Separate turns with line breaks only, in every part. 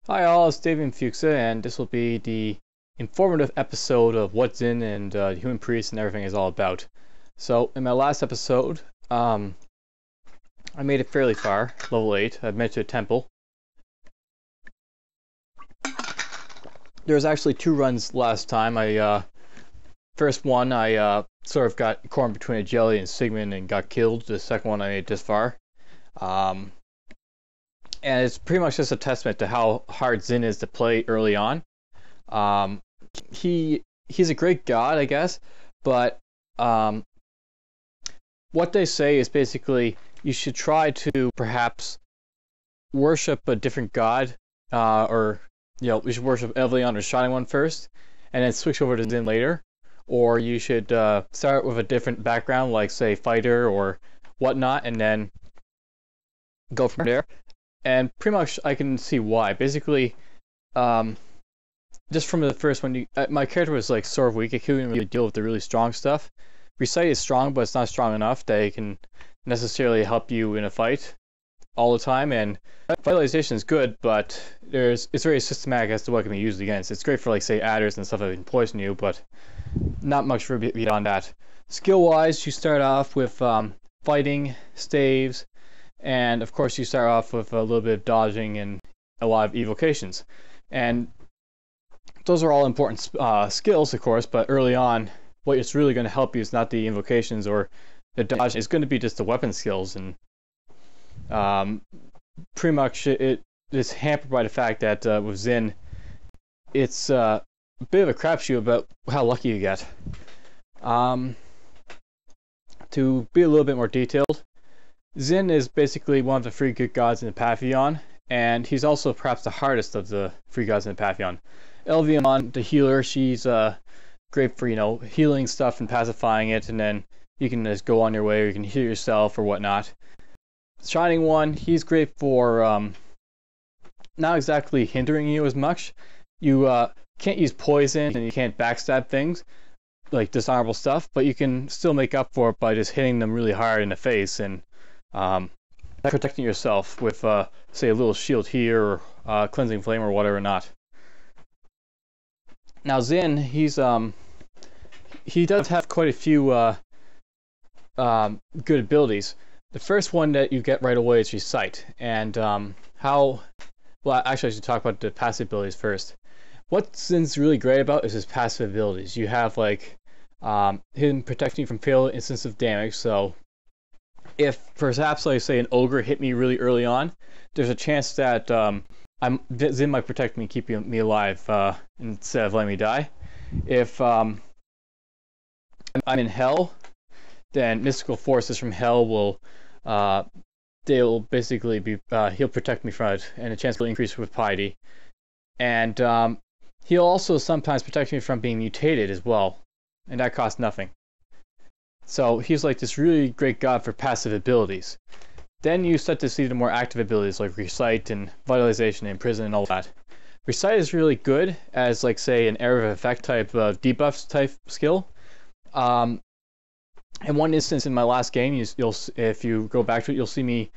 Hi all, it's David Fuchsa, and this will be the informative episode of what Zin and Human Priest and everything is all about. So, in my last episode, I made it fairly far, level 8. I've made it to a temple. There was actually 2 runs last time. First one, I sort of got caught between a jelly and Sigmund and got killed. The second one I made this far. And it's pretty much just a testament to how hard Zin is to play early on. He's a great god, I guess, but what they say is basically you should try to perhaps worship a different god, or we should worship Evelion or Shining One first, and then switch over to Zin later. Or you should start with a different background, like say fighter or whatnot, and then go from there. And pretty much I can see why. Basically, just from the first one, my character was like sort of weak. I couldn't really deal with the really strong stuff. Recite is strong, but it's not strong enough that it can necessarily help you in a fight all the time. And vitalization is good, but it's very systematic as to what can be used against. It's great for like say adders and stuff that can poison you, but not much for beyond that. Skill-wise, you start off with fighting, staves, and of course you start off with a little bit of dodging and a lot of evocations. And those are all important skills, of course, but early on, what is really going to help you is not the invocations or the dodge. It's going to be just the weapon skills. And pretty much it is hampered by the fact that with Zin, it's a bit of a crapshoot about how lucky you get. To be a little bit more detailed, Zin is basically one of the 3 good gods in the Pantheon, and he's also perhaps the hardest of the 3 gods in the Pantheon. Elvion, the healer, she's great for, healing stuff and pacifying it, and then you can just go on your way, or you can heal yourself or whatnot. Shining One, he's great for not exactly hindering you as much. You can't use poison, and you can't backstab things, like dishonorable stuff, but you can still make up for it by just hitting them really hard in the face and protecting yourself with, say, a little shield here, or cleansing flame, or whatever not. Now Zin, he does have quite a few good abilities. The first one that you get right away is Recite, and well, actually I should talk about the passive abilities first. What Zin's really great about is his passive abilities. You have like him protecting you from fatal instance of damage, so if perhaps, like say, an ogre hit me really early on, there's a chance that Zin might protect me, keep me alive instead of letting me die. If I'm in hell, then mystical forces from hell will they'll basically be he'll protect me from it, and the chance will increase with piety. And he'll also sometimes protect me from being mutated as well, and that costs nothing. So he's like this really great god for passive abilities. Then you start to see the more active abilities like Recite and Vitalization and Imprison and all that. Recite is really good as like say an area of effect type debuffs type skill. In one instance in my last game, if you go back to it, you'll see me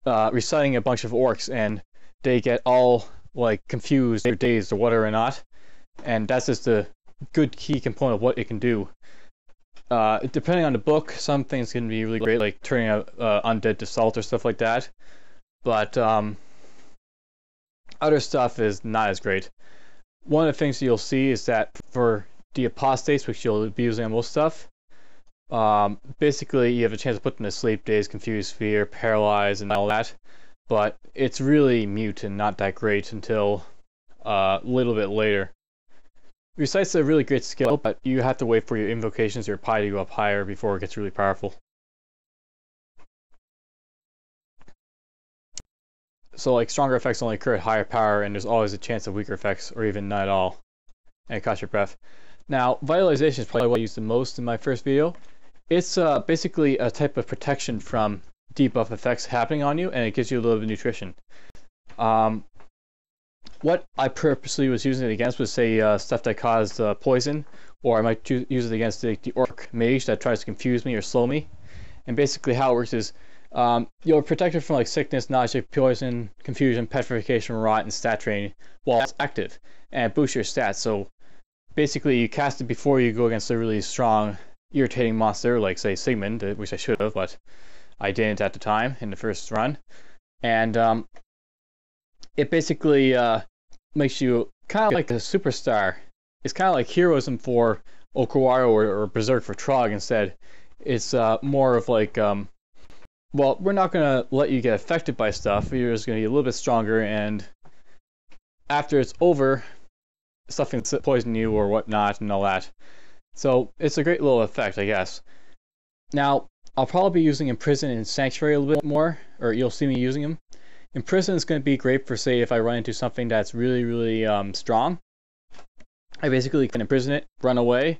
reciting a bunch of orcs, and they get all like confused or dazed or whatever or not. And that's just a good key component of what it can do. Depending on the book, some things can be really great, like turning out undead to salt or stuff like that. But other stuff is not as great. One of the things you'll see is that for the apostates, which you'll be using on most stuff, basically you have a chance to put them to sleep, dazed, confused, fear, paralyzed, and all that. But it's really mute and not that great until a little bit later. Recite's a really great skill, but you have to wait for your invocations or your piety to go up higher before it gets really powerful. So like stronger effects only occur at higher power, and there's always a chance of weaker effects, or even none at all. And it costs your breath. Now, Vitalization is probably what I used the most in my first video. It's basically a type of protection from debuff effects happening on you, and it gives you a little bit of nutrition. What I purposely was using it against was, say, stuff that caused poison, or I might use it against the orc mage that tries to confuse me or slow me. And basically how it works is You're protected from like sickness, nausea, poison, confusion, petrification, rot, and stat drain while it's active, and it boosts your stats. So basically, you cast it before you go against a really strong, irritating monster like say Sigmund, which I should have, but I didn't at the time in the first run, and it basically makes you kind of like a superstar. It's kind of like heroism for Okawaro or Berserk for Trog. Instead, it's more of like, well, we're not going to let you get affected by stuff. You're just going to be a little bit stronger, and after it's over, stuff can poison you or whatnot and all that. So it's a great little effect, I guess. Now, I'll probably be using Imprison and Sanctuary a little bit more, or you'll see me using them. Imprison is going to be great for, say, if I run into something that's really, really strong. I basically can imprison it, run away,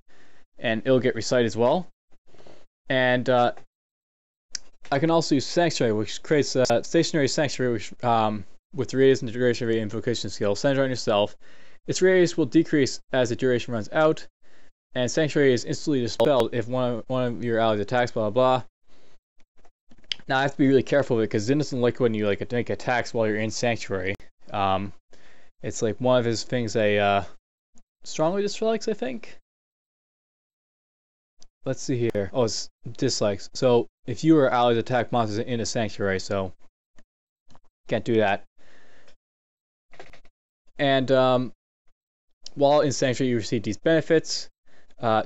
and it'll get recite as well. And I can also use Sanctuary, which creates a stationary Sanctuary which, with radius and duration of your invocation skill centered on yourself. Its radius will decrease as the duration runs out, and Sanctuary is instantly dispelled if one of your allies attacks, blah blah blah. Now I have to be really careful with it because Zin doesn't like when you like make attacks while you're in Sanctuary. It's like one of his things I strongly dislikes, I think. Let's see here. Oh, it's dislikes. So if you or allies attack monsters in a Sanctuary, so can't do that. And while in Sanctuary, you receive these benefits.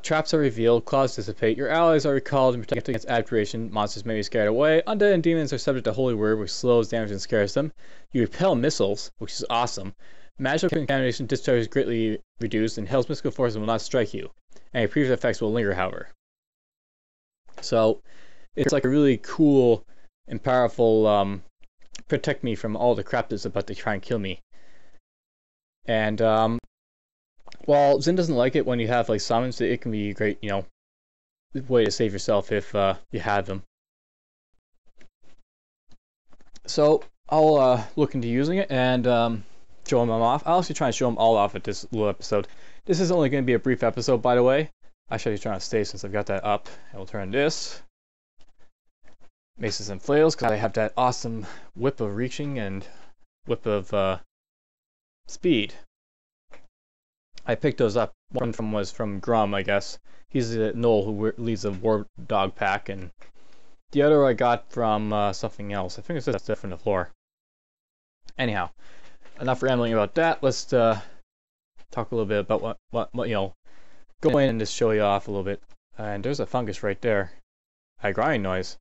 Traps are revealed, claws dissipate, your allies are recalled and protected against abjuration, monsters may be scared away, undead and demons are subject to Holy Word, which slows damage and scares them. You repel missiles, which is awesome. Magical contamination discharge is greatly reduced, and Hell's mystical forces will not strike you. And your previous effects will linger, however. So, it's like a really cool and powerful protect me from all the crap that's about to try and kill me. And, while Zin doesn't like it when you have like summons, it can be a great, you know, way to save yourself if you have them. So I'll look into using it and show them off. I'll actually try and show them all off at this little episode. This is only going to be a brief episode, by the way. Actually, I'm trying to stay since I've got that up. I will turn this. Maces and flails, because I have that awesome whip of reaching and whip of speed. I picked those up. One was from Grum, I guess. He's a Knoll who leads a war dog pack, and the other I got from something else. I think it's just stuff on the floor. Anyhow, enough rambling about that. Let's talk a little bit about what you know. Go in and just show you off a little bit. And there's a fungus right there. A grinding noise.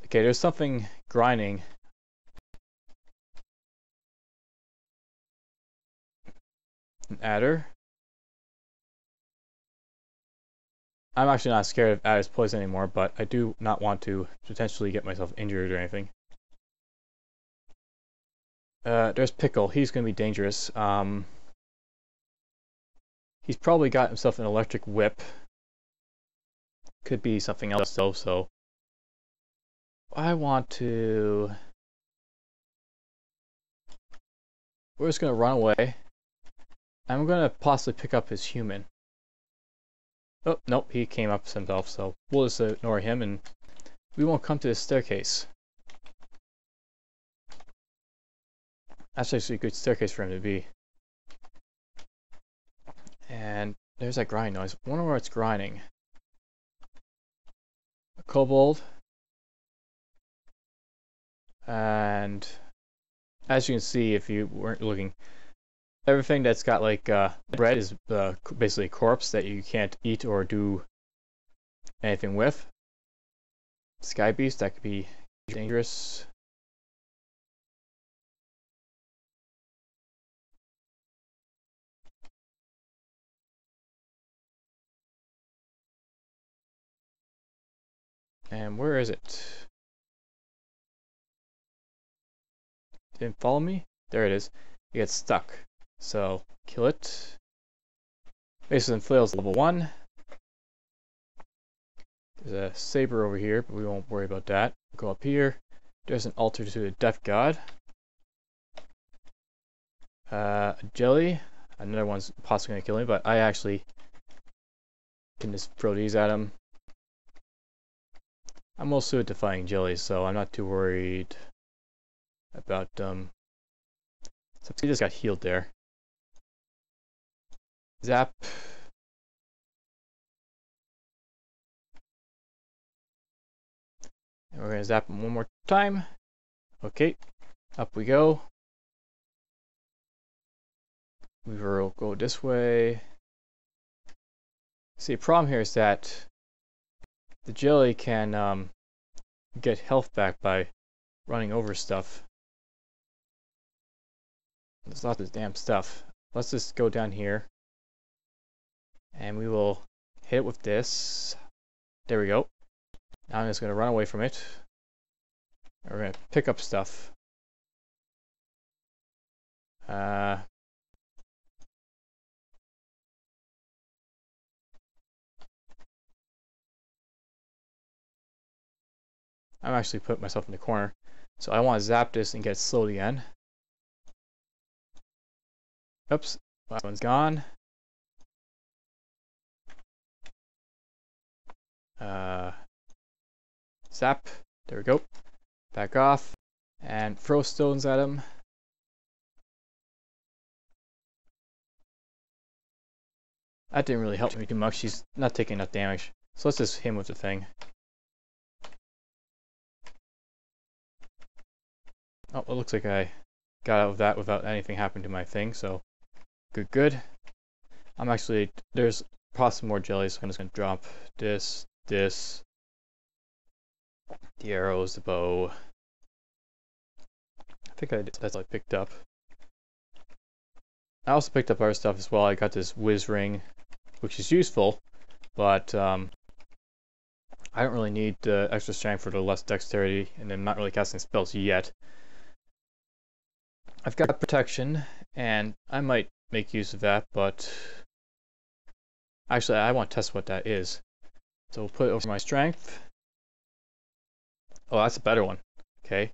Okay, there's something grinding. An adder. I'm actually not scared of adder's poison anymore, but I do not want to potentially get myself injured or anything. There's Pikel. He's going to be dangerous. He's probably got himself an electric whip. Could be something else though, so I want to... We're just going to run away. I'm going to possibly pick up his human. Oh, nope, he came up himself, so we'll just ignore him and we won't come to this staircase. That's actually a good staircase for him to be. And there's that grind noise. I wonder where it's grinding. A kobold. And as you can see, if you weren't looking, everything that's got like bread is basically a corpse that you can't eat or do anything with. Sky beast, that could be dangerous. And where is it? Didn't follow me? There it is. It gets stuck. So, kill it. Maces and flails level 1. There's a saber over here, but we won't worry about that. Go up here. There's an altar to the death god. A jelly. Another one's possibly going to kill me, but I actually can just throw these at him. I'm also defying jellies, so I'm not too worried about so he just got healed there. Zap. And we're gonna zap him one more time. Okay, up we go. We will go this way. See, the problem here is that the jelly can get health back by running over stuff. There's lots of damn stuff. Let's just go down here. And we will hit it with this. There we go. Now I'm just going to run away from it. We're going to pick up stuff. I'm actually putting myself in the corner. So I want to zap this and get it slowed again. Oops, last one's gone. Zap. There we go. Back off. And throw stones at him. That didn't really help me too much. He's not taking enough damage. So let's just hit him with the thing. Oh, it looks like I got out of that without anything happening to my thing, so good, good. I'm actually, there's possibly more jellies, so I'm just going to drop this, the arrows, the bow. I think that's all I picked up. I also picked up other stuff as well. I got this whiz ring, which is useful, but I don't really need the extra strength for the less dexterity, and I'm not really casting spells yet. I've got protection, and I might make use of that, but actually I want to test what that is. So we'll put it over my strength. Oh, that's a better one. Okay.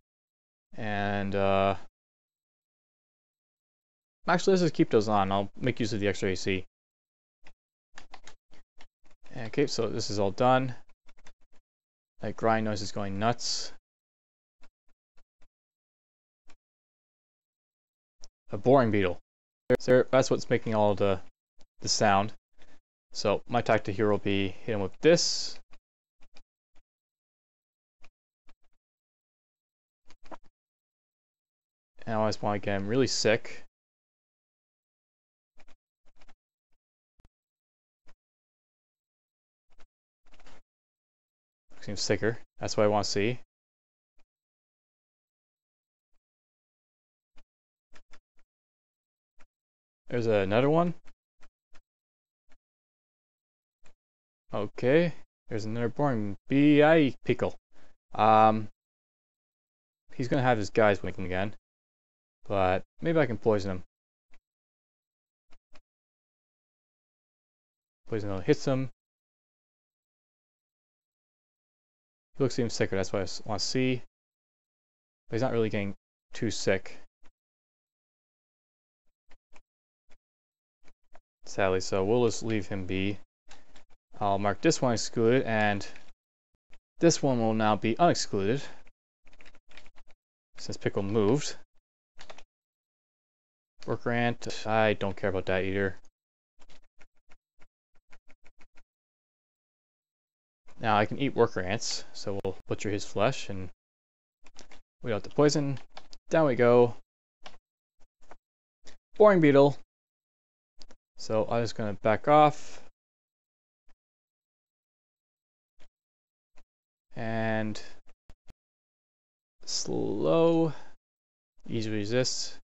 And actually let's just keep those on. I'll make use of the extra AC. Okay, so this is all done. That grind noise is going nuts. A boring beetle. That's what's making all the sound. So my tactic here will be hit him with this. And I just want to get him really sick. Seems sicker. That's what I want to see. There's another one. Okay. There's another boring Pikel. He's gonna have his guys winking again. But maybe I can poison him. Poison hits him. He looks even sicker, that's what I want to see. But he's not really getting too sick. Sadly, so we'll just leave him be. I'll mark this one excluded, and this one will now be unexcluded. Since Pikel moved. Worker ant, I don't care about that either. Now I can eat worker ants, so we'll butcher his flesh and we don't have to poison. Down we go. Boring beetle. So I'm just gonna back off. And slow. Easy resist.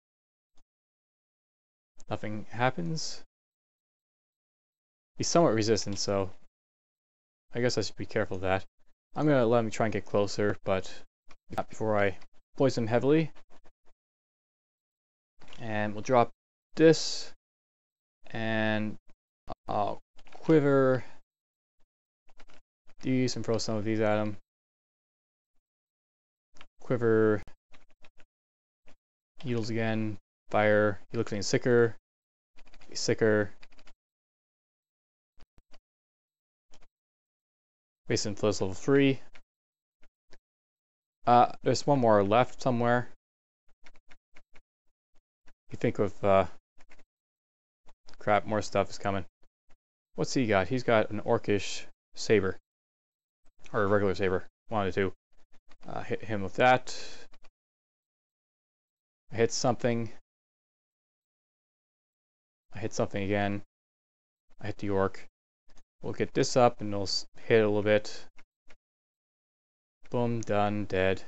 Nothing happens. He's somewhat resistant, so I guess I should be careful of that. I'm gonna let him try and get closer, but not before I poison him heavily. And we'll drop this, and I'll quiver these and throw some of these at him. Quiver, needles again, fire. He looks getting sicker. He's sicker. Base influence level 3. There's one more left somewhere. You think of, crap, more stuff is coming. What's he got? He's got an orcish saber. Or a regular saber. One of the two. Hit him with that. I hit something. I hit something again. I hit the orc. We'll get this up and we'll hit it a little bit. Boom, done, dead.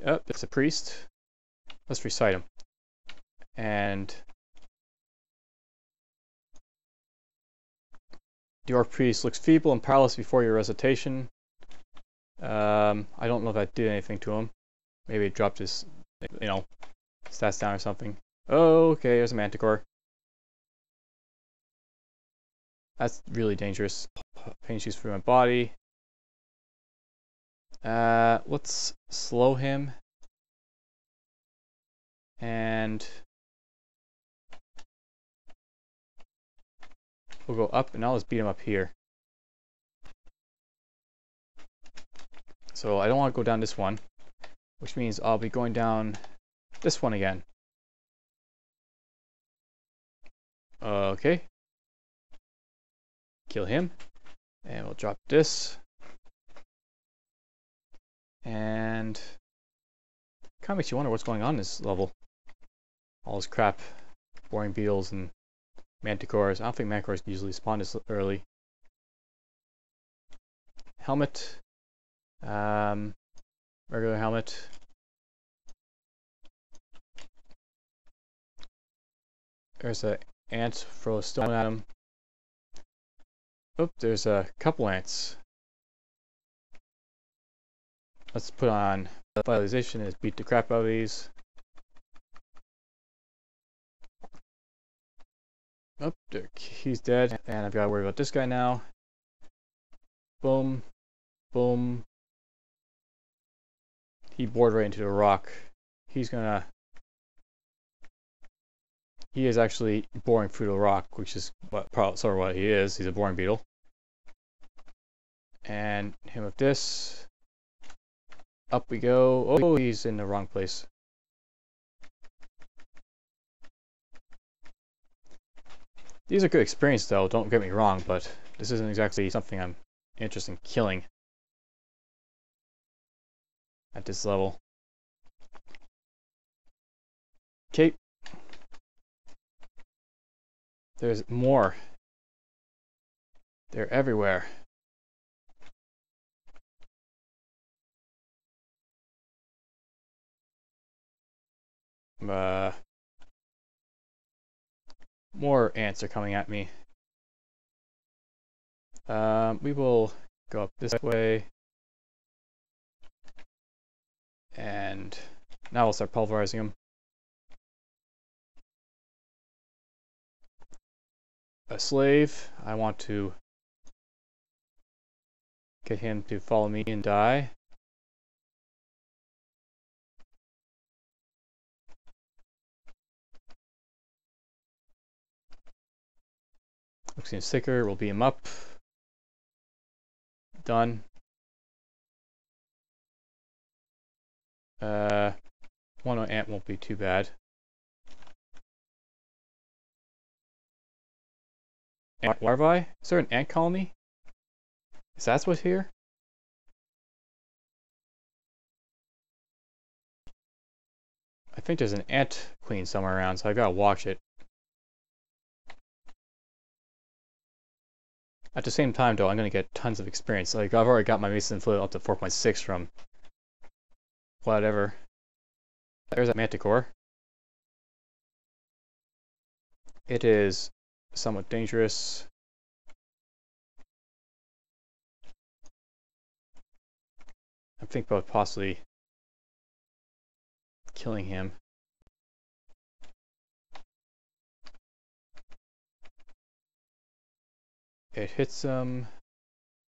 Yep, it's a priest. Let's recite him. And the orc priest looks feeble and powerless before your recitation. I don't know if that did anything to him. Maybe it dropped his, stats down or something. Oh, okay, there's a Manticore. That's really dangerous. Pain shoots through my body. Let's slow him. And we'll go up, and now let's beat him up here. So I don't want to go down this one, which means I'll be going down this one again. Okay. Kill him. And we'll drop this. And kind of makes you wonder what's going on in this level. All this crap. Boring beetles and manticores. I don't think manticores usually spawn this early. Helmet. Regular helmet. There's an ant, throw a stone at him. Oh, there's a couple ants. Let's put on vitalization and beat the crap out of these. Oh, he's dead, and I've got to worry about this guy now. Boom, boom. He bored right into the rock. He is actually boring through the rock, which is sort of what he is. He's a boring beetle. And him with this. Up we go. Oh, he's in the wrong place. These are good experience though, don't get me wrong, but this isn't exactly something I'm interested in killing at this level. Okay. There's more. They're everywhere. More ants are coming at me. We will go up this way. And now we'll start pulverizing them. A slave. I want to get him to follow me and die. Looks even sicker. We'll beat him up. Done. One ant won't be too bad. Ant larvae? Is there an ant colony? Is that what's here? I think there's an ant queen somewhere around, so I gotta watch it. At the same time, though, I'm gonna get tons of experience. Like, I've already got my Mason Flute up to 4.6 from whatever. There's a Manticore. It is somewhat dangerous. I'm thinking about possibly killing him. It hits him.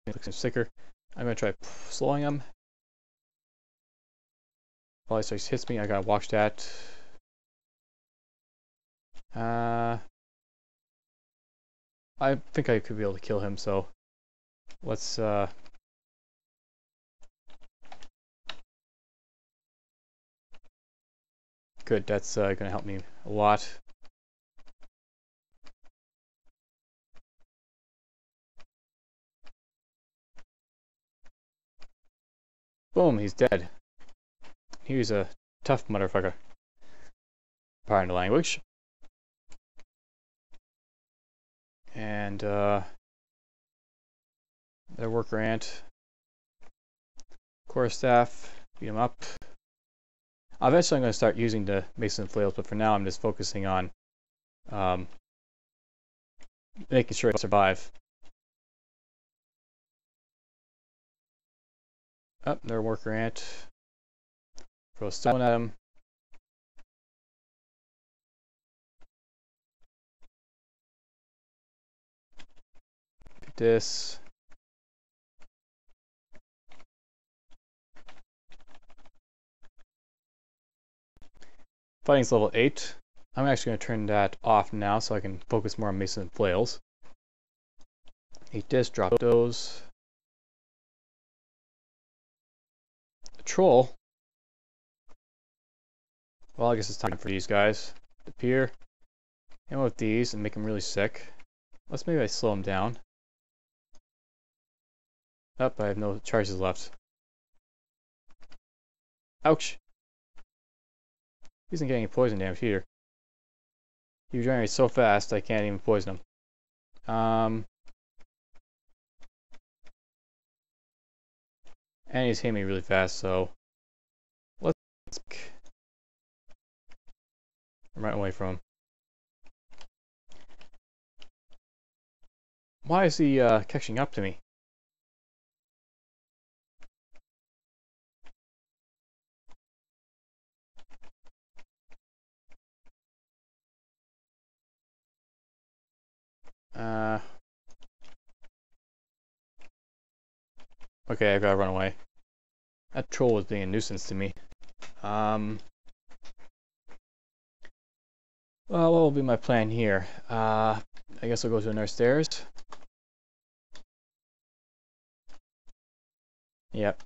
It looks sicker. I'm gonna try slowing him. While he hits me, I gotta watch that. I think I could be able to kill him, so Let's good, that's gonna help me a lot. Boom, he's dead. He was a tough motherfucker. Pardon the language. And their worker ant. Core staff, beat him up. Eventually I'm going to start using the mason flails, but for now I'm just focusing on making sure I survive. Up, their worker ant. Throw a stone at him. Get this. Fighting's level 8. I'm actually going to turn that off now so I can focus more on mason flails. Eat this, drop those. The troll. Well, I guess it's time for these guys to appear. And with these and make them really sick. Let's maybe I slow them down. Oh, I have no charges left. Ouch! He isn't getting any poison damage either. He regenerates so fast I can't even poison him. And he's hitting me really fast, so let's run away from him. Why is he catching up to me? Okay, I've got to run away. That troll was being a nuisance to me. Well, what will be my plan here? I guess I'll go to another stairs. Yep.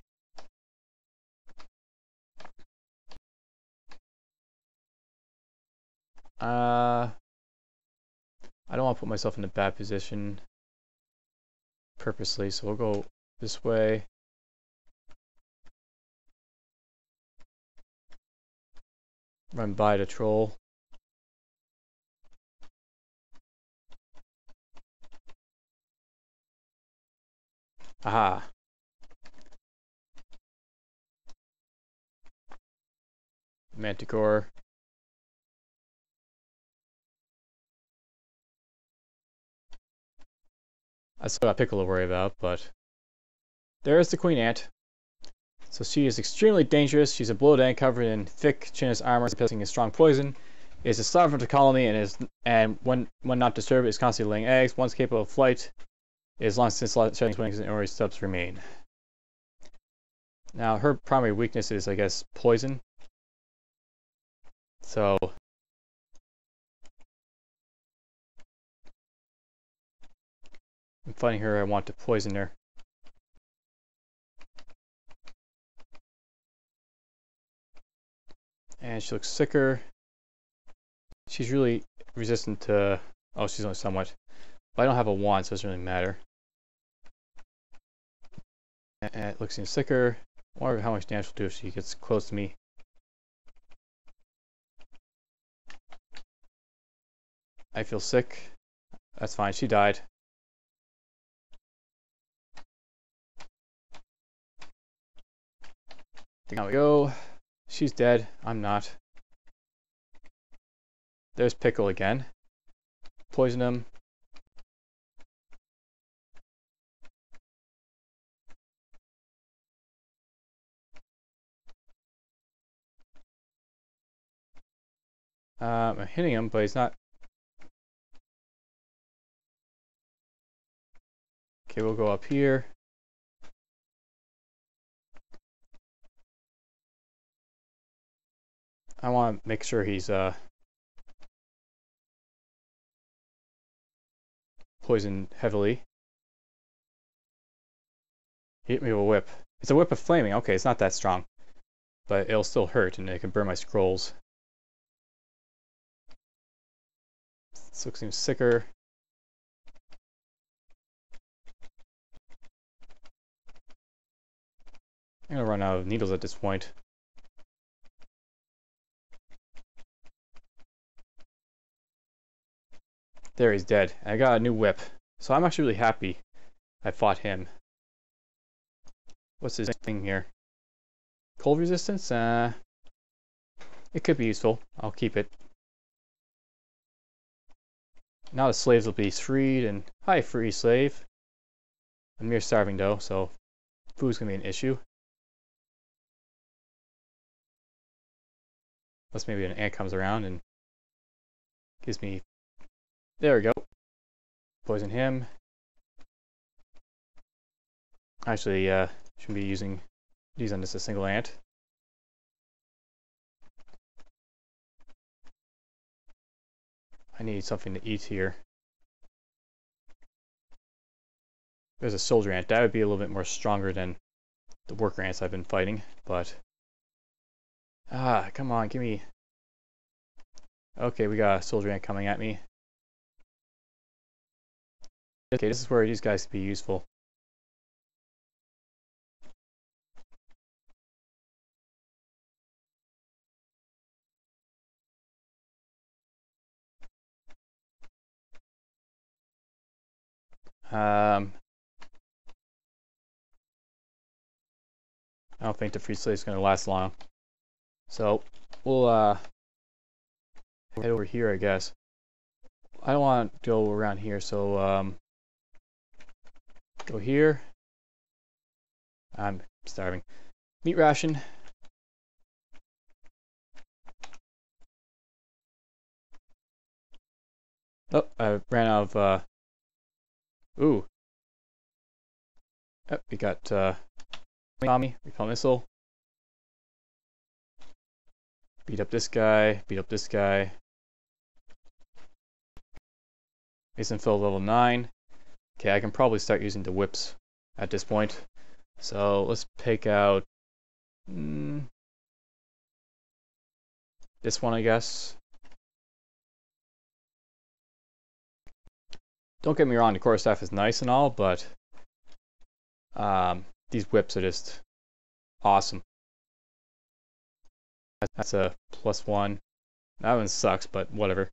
I don't want to put myself in a bad position purposely, so we'll go this way. Run by the troll. Aha. Manticore. I still got Pikel to worry about, but there's the queen ant. So she is extremely dangerous. She's a bloated ant covered in thick chitinous armor, possessing a strong poison. Is a sovereign of the colony and when not disturbed is constantly laying eggs. Once capable of flight, is long since shedding wings and only stubs remain. Now her primary weakness is, I guess, poison. So I'm fighting her. I want to poison her. And she looks sicker. She's really resistant to... Oh, she's only somewhat. But I don't have a wand, so it doesn't really matter. And it looks even sicker. I wonder how much damage she'll do if she gets close to me. I feel sick. That's fine. She died. Down we go. She's dead. I'm not. There's Pikel again. Poison him. I'm hitting him, but he's not. Okay, we'll go up here. I want to make sure he's poisoned heavily. Hit me with a whip. It's a whip of flaming. Okay, it's not that strong. But it'll still hurt, and it can burn my scrolls. This looks even sicker. I'm gonna run out of needles at this point. There, he's dead. I got a new whip. So I'm actually really happy I fought him. What's this thing here? Cold resistance? It could be useful. I'll keep it. Now the slaves will be freed, and hi, free slave. I'm near starving though, so food's gonna be an issue. Unless maybe an ant comes around and gives me... There we go. Poison him. Actually, shouldn't be using these on just a single ant. I need something to eat here. There's a soldier ant. That would be a little bit more stronger than the worker ants I've been fighting, but... come on, give me... Okay, we got a soldier ant coming at me. Okay, this is where these guys could be useful. I don't think the free slave is going to last long. So, we'll head over here, I guess. I don't want to go around here, so go here. I'm starving. Meat ration. Oh, I ran out of ooh. Oh, we got Tommy, repel missile. Beat up this guy, beat up this guy. Mason fill level 9. Okay, I can probably start using the whips at this point. So let's pick out this one, I guess. Don't get me wrong, the quarterstaff is nice and all, but these whips are just awesome. That's a +1. That one sucks, but whatever.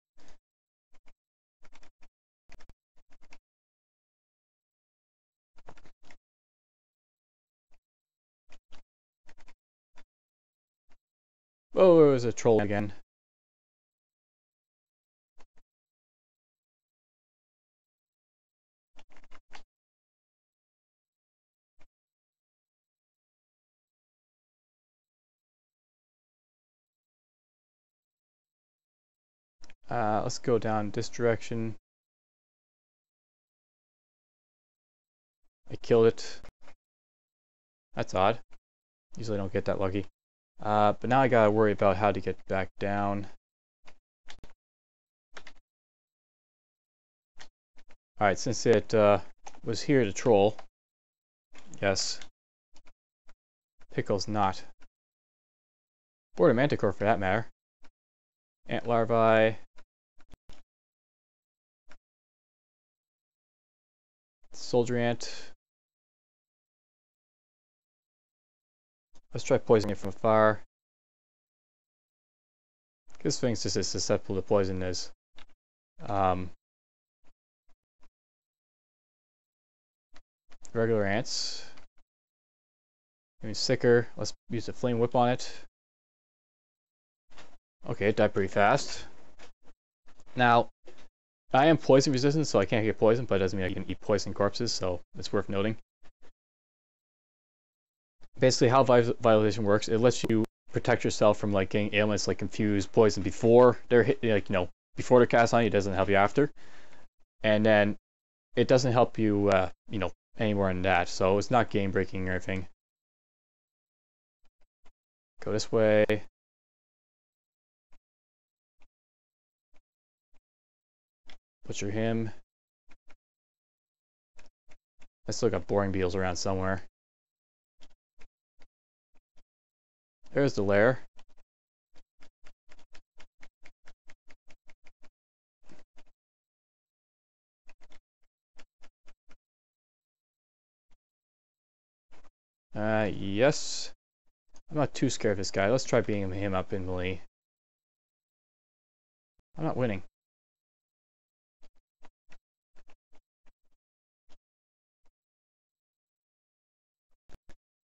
Oh, there was a troll again. Let's go down this direction. I killed it. That's odd. Usually I don't get that lucky. But now I gotta worry about how to get back down. Alright, since it was here to troll. Yes. Pikel's not. Or a Manticore for that matter. Ant larvae. Soldier ant. Let's try poisoning it from afar. This thing's just as susceptible to poison as regular ants. Getting sicker. Let's use a flame whip on it. Okay, it died pretty fast. Now, I am poison resistant, so I can't get poisoned, but it doesn't mean I can eat poison corpses, so it's worth noting. Basically, how vitalization works, it lets you protect yourself from like getting ailments like confused poison before they're hit, like, you know, before they're cast on you. It doesn't help you after, and then it doesn't help you, you know, anymore than that. So it's not game breaking or anything. Go this way. Butcher him. I still got boring beetles around somewhere. There's the lair. Yes. I'm not too scared of this guy. Let's try beating him up in melee. I'm not winning.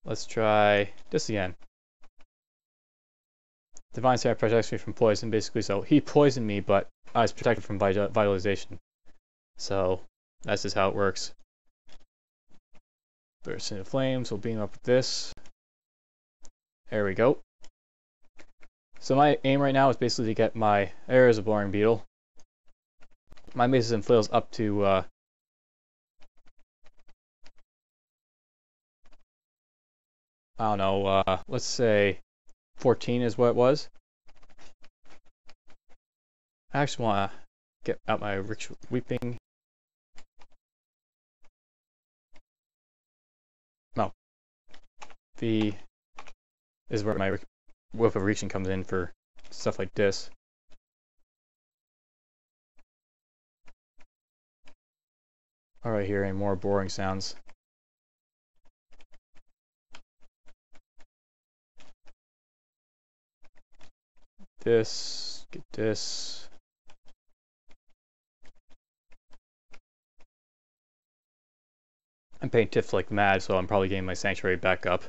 Let's try this again. Divine Snare protects me from poison, basically. So he poisoned me, but I was protected from vitalization. So that's just how it works. Burst into flames. We'll beam up with this. There we go. So my aim right now is basically to get my... There is a boring beetle. My mazes and flails up to... I don't know, let's say 14 is what it was. I actually want to get out my rich weeping. No. This is where my whip of reaching comes in for stuff like this. Alright, here any more boring sounds. This, get this. I'm paying tips like mad, so I'm probably getting my sanctuary back up.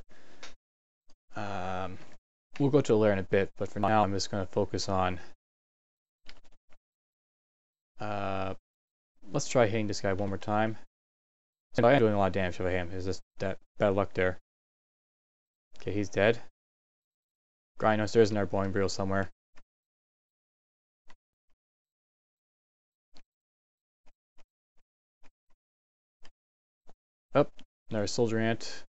We'll go to the lair in a bit, but for now I'm just going to focus on... let's try hitting this guy one more time. So I am doing a lot of damage if I hit him. Is just that bad luck there. Okay, he's dead. Grindnos, there's another boring beetle somewhere. Oh, another soldier ant.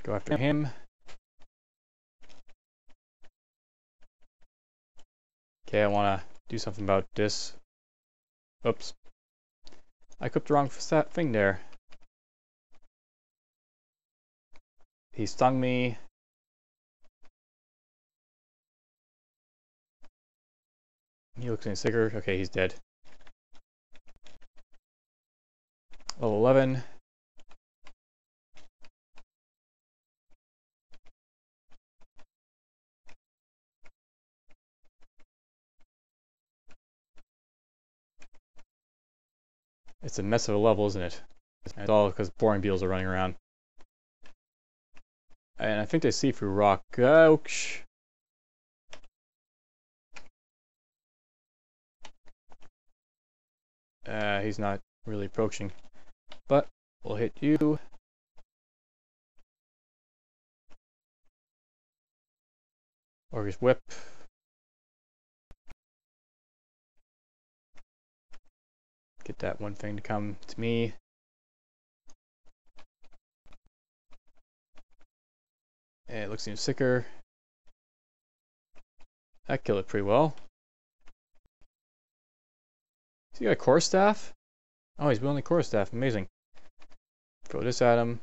Go after him. Okay, I want to do something about this. Oops. I equipped the wrong thing there. He stung me. He looks any sicker. Okay, he's dead. Level 11. It's a mess of a level, isn't it? It's all because boring beetles are running around. And I think they see through rock. Ouch! He's not really approaching. But we'll hit you. August Whip. Get that one thing to come to me. And it looks even sicker. That killed it pretty well. Has he got a core staff? Oh, he's wielding core staff. Amazing. Throw this at him.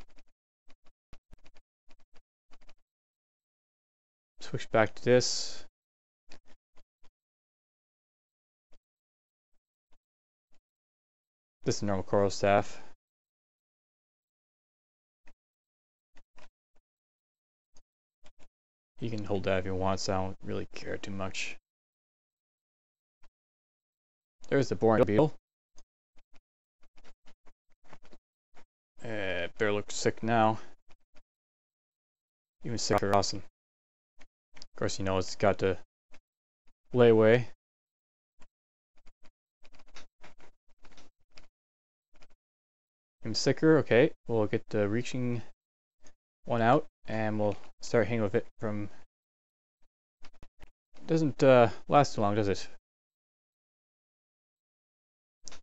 Switch back to this. This is a normal coral staff. You can hold that if you want, so I don't really care too much. There's the boring beetle. Bear looks sick now. Even sicker, awesome. Of course, you know it's got to lay away. Even sicker, okay. We'll get the reaching one out and we'll start hanging with it from... Doesn't last too long, does it?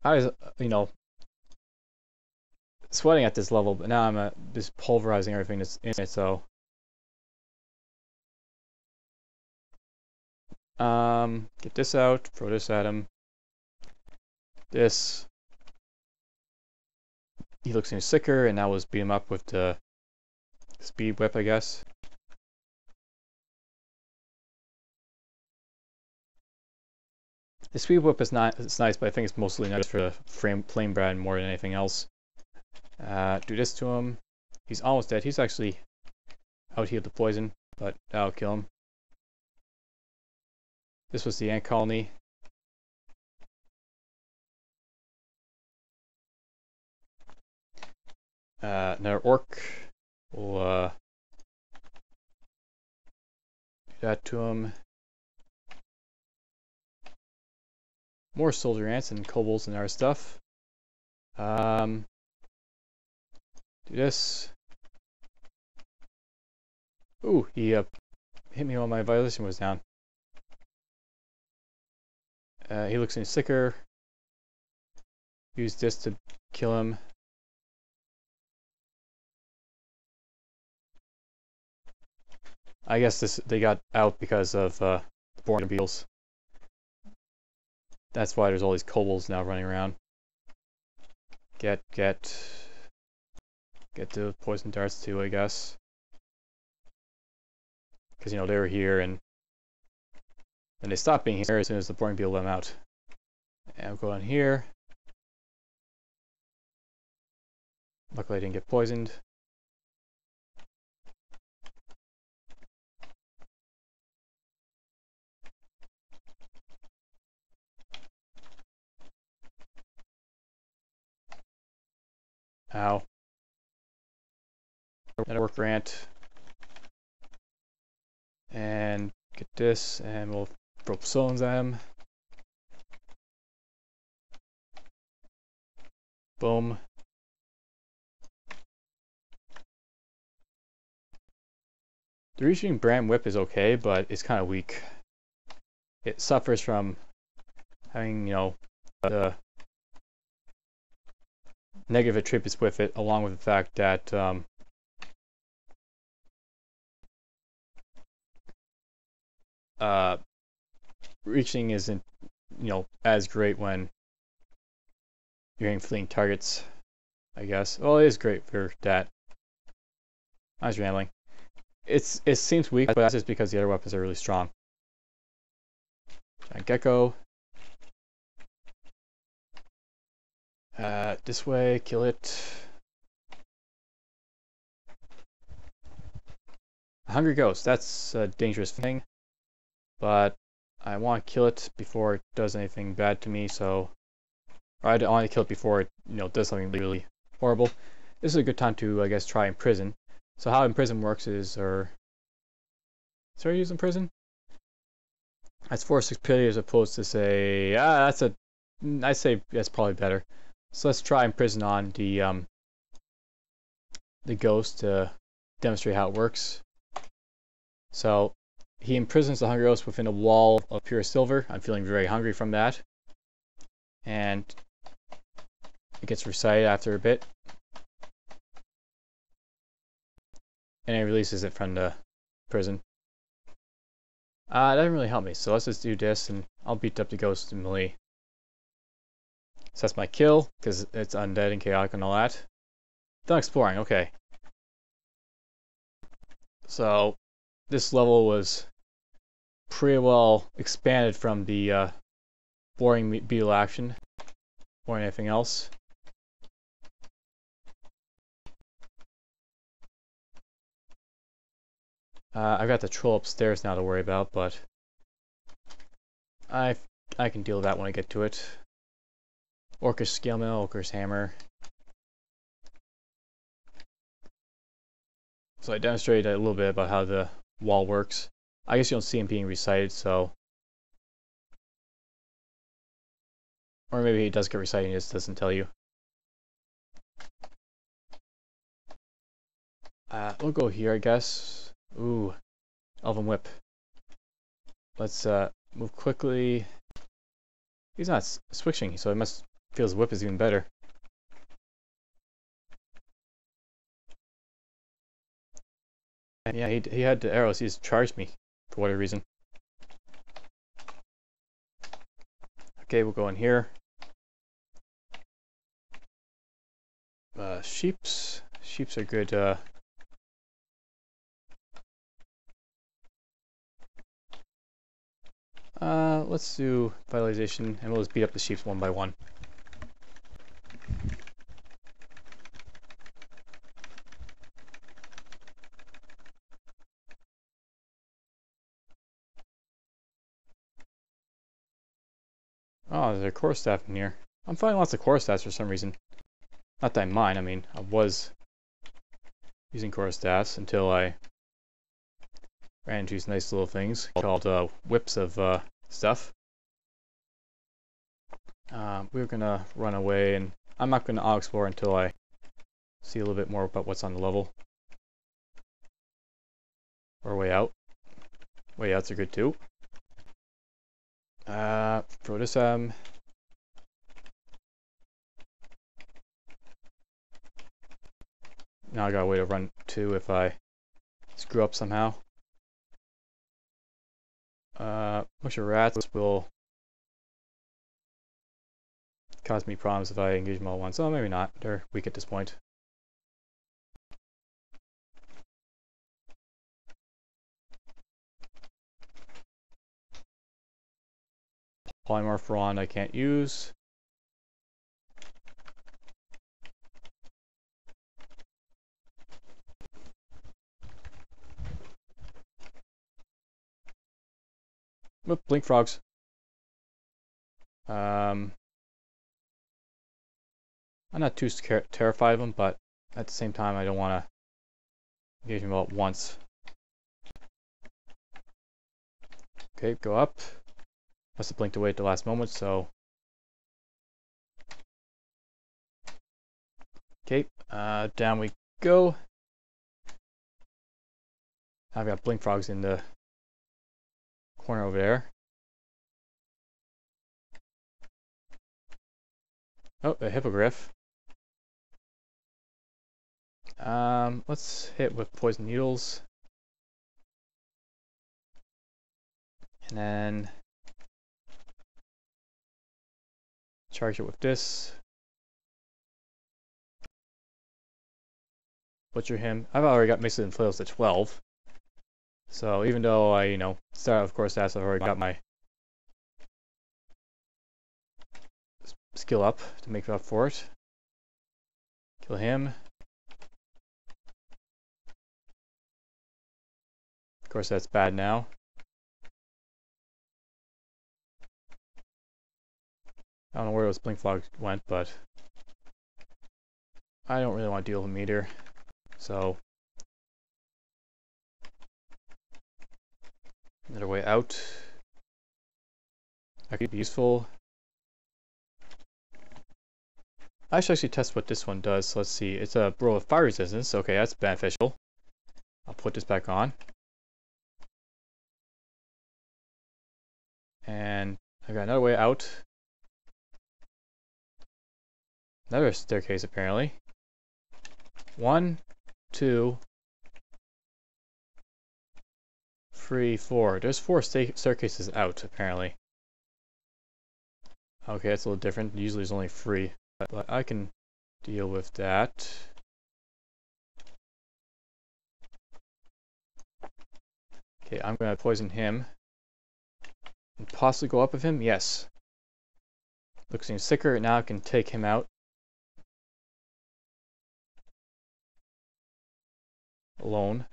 I was, you know, sweating at this level, but now I'm just pulverizing everything that's in it, so... Get this out, throw this at him. This. he looks any sicker, and now let's beat him up with the speed whip, I guess. The speed whip is not, it's nice, but I think it's mostly nice for the flame brand more than anything else. Do this to him. He's almost dead. He's actually out healed the poison, but that'll kill him. This was the ant colony. Another orc. We'll do that to him. More soldier ants and kobolds and our stuff. Do this. Ooh, he hit me while my violation was down. He looks any sicker. Use this to kill him. I guess they got out because of the boring beetles. That's why there's all these kobolds now running around. Get the poison darts too, I guess. Because, you know, they were here and then they stopped being here as soon as the boring beetle let them out. And we'll go on here. Luckily I didn't get poisoned. Ow. Another worker ant. And get this, and we'll throw stones at him. Boom. The reaching brand whip is okay, but it's kind of weak. It suffers from having, you know, the negative attributes with it, along with the fact that reaching isn't, you know, as great when you're hitting fleeing targets, I guess. Well, it is great for that. I was rambling. It seems weak, but that's just because the other weapons are really strong. Giant gecko. This way, kill it. A hungry ghost, that's a dangerous thing. But I want to kill it before it does anything bad to me, so... Or I want to kill it before it, you know, does something really horrible. This is a good time to, I guess, try Imprison. So how Imprison works is, or... Is there use Imprison? That's 4-6 pity as opposed to say... that's a... I say that's probably better. So let's try Imprison on the ghost to demonstrate how it works. So he imprisons the hungry ghost within a wall of pure silver. I'm feeling very hungry from that. And it gets recited after a bit. And it releases it from the prison. That doesn't really help me, so let's just do this and I'll beat up the ghost in melee. So that's my kill, because it's undead and chaotic and all that. Done exploring, okay. So this level was pretty well expanded from the boring beetle action, or anything else. I've got the troll upstairs now to worry about, but I can deal with that when I get to it. Orcish scale mill, Orcish hammer. So I demonstrated a little bit about how the wall works. I guess you don't see him being recited, so... Or maybe he does get recited and he just doesn't tell you. We'll go here, I guess. Ooh, Elven Whip. Let's move quickly. He's not switching, so it must feel his whip is even better. Yeah, he had the arrows. He just charged me for whatever reason. Okay, we'll go in here. Sheeps. Sheeps are good. Let's do vitalization, and we'll just beat up the sheeps one by one. Oh, there's a core staff in here. I'm finding lots of core staffs for some reason. Not that I mind, I mean, I was using core staffs until I ran into these nice little things called whips of stuff. We're gonna run away, and I'm not gonna auto-explore until I see a little bit more about what's on the level. Or way out. Way outs are good too. Throw this now I got a way to run to if I screw up somehow. Bunch of rats will cause me problems if I engage them all at once. Oh, maybe not. They're weak at this point. Polymorph Ron I can't use. Oop, blink frogs. I'm not too terrified of them, but at the same time I don't want to engage them all at once. Okay, go up. Must have blinked away at the last moment, so... Okay, down we go. I've got blink frogs in the corner over there. Oh, a hippogriff. Let's hit with poison needles. And then charge it with this. Butcher him. I've already got mixed inflails to 12. So even though I, start out of course I've already got my skill up to make up for it. Kill him. Of course that's bad now. I don't know where those blink frogs went, but I don't really want to deal with them either. So another way out. That could be useful. I should actually test what this one does. So let's see. It's a bro of fire resistance. Okay, that's beneficial. I'll put this back on. And I've got another way out. Another staircase apparently. 1, 2, 3, 4. There's 4 staircases out apparently. Okay, that's a little different. Usually there's only 3. But I can deal with that. Okay, I'm going to poison him. And possibly go up with him? Yes. Looks even sicker. Now I can take him out. Alone.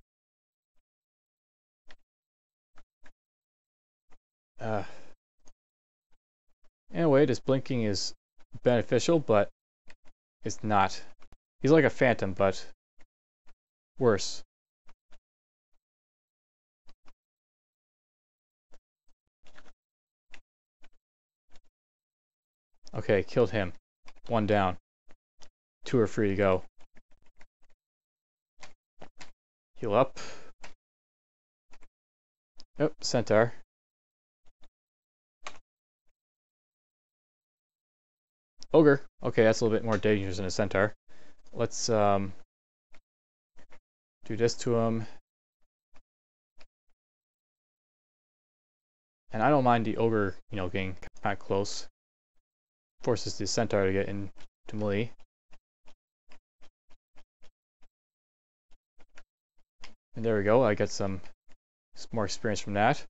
Anyway, this blinking is beneficial, but it's not. He's like a phantom, but worse. Okay, killed him. 1 down. 2 are free to go. Heal up. Yep, centaur. Ogre. Okay, that's a little bit more dangerous than a centaur. Let's do this to him. And I don't mind the ogre, getting kind of close. Forces the centaur to get into melee. And there we go, I get some more experience from that.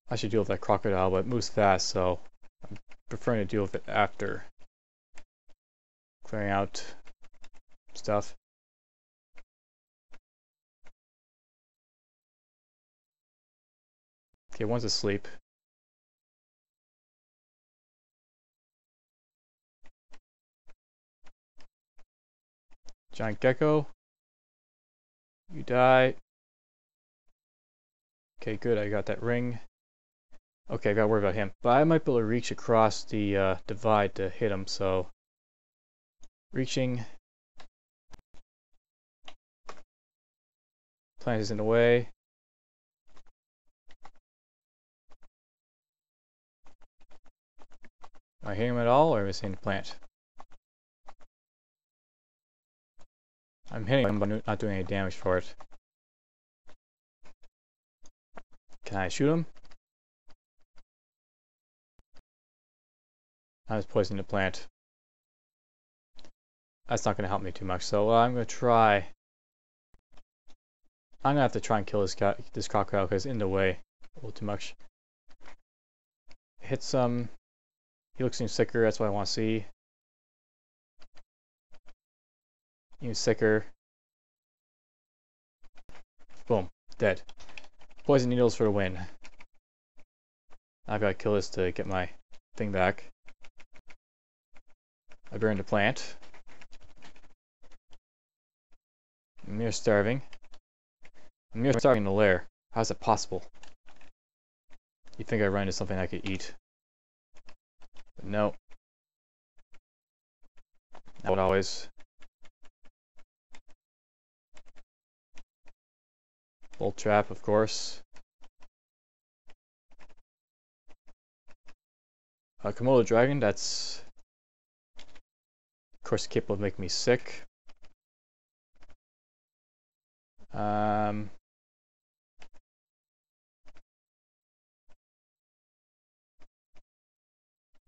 I should deal with that crocodile, but it moves fast, so I'm preferring to deal with it after clearing out stuff. Okay, one's asleep. Giant gecko. You die. Okay, good, I got that ring. Okay, I gotta worry about him. But I might be able to reach across the divide to hit him, so... Reaching. Plant is in the way. Am I hitting him at all, or am I missing the plant? I'm hitting him, but not doing any damage for it. Can I shoot him? I was poisoning the plant. That's not going to help me too much, so I'm going to try. I'm going to have to try and kill this crocodile because it's in the way a little too much. Hit some. He looks even sicker, that's what I want to see. Even sicker. Boom. Dead. Poison needles for the win. I've got to kill this to get my thing back. I burned the plant. I'm near starving. I'm near starving in the lair. How's it possible? You'd think I'd run into something I could eat. But no. Not always. Bolt trap, of course. A Komodo Dragon, that's of course capable of making me sick.